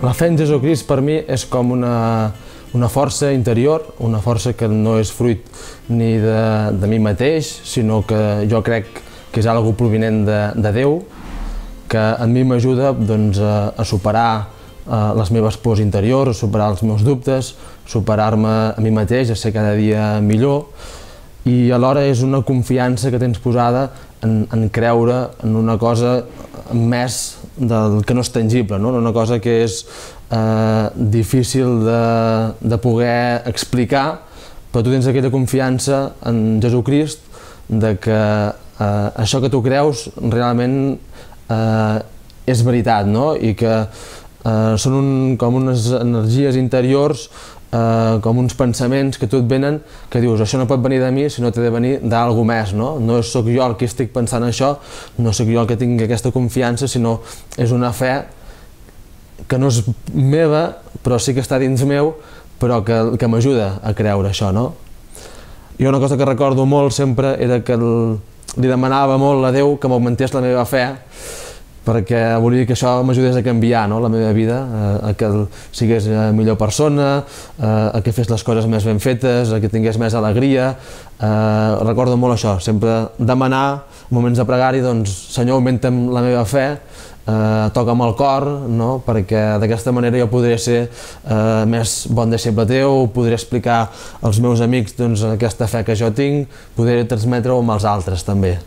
La fe en Jesucrist per mi és com una força interior, una força que no és fruit ni de mi mateix, sinó que jo crec que és algo provinent de Déu, que a mi m'ajuda a superar les meves pors interiors, a superar els meus dubtes, superar-me a mi mateix, a ser cada dia millor, i alhora és una confiança que tens posada en creure en una cosa més del que no és tangible, no? Una cosa que és difícil de poder explicar, però tu tens aquella confiança en Jesucrist de que això que tu creus realment és veritat, no? I que són com unes energies interiors, com uns pensaments que tu et venen, que dius, això no pot venir de mi, sinó que ha de venir d'algú més, no? No sóc jo el que estic pensant això, no sóc jo el que tinc aquesta confiança, sinó és una fe que no és meva, però sí que està dins meu, però que m'ajuda a creure això, no? Jo una cosa que recordo molt sempre era que li demanava molt a Déu que m'augmentés la meva fe, perquè volia que això m'ajudés a canviar la meva vida, a que sigués millor persona, a que fes les coses més ben fetes, a que tingués més alegria. Recordo molt això, sempre demanar, en moments de pregària, doncs, Senyor, augmenta'm la meva fe, toca'm el cor, perquè d'aquesta manera jo podré ser més bon deixeble teu, podré explicar als meus amics aquesta fe que jo tinc, podré transmetre-ho amb els altres també.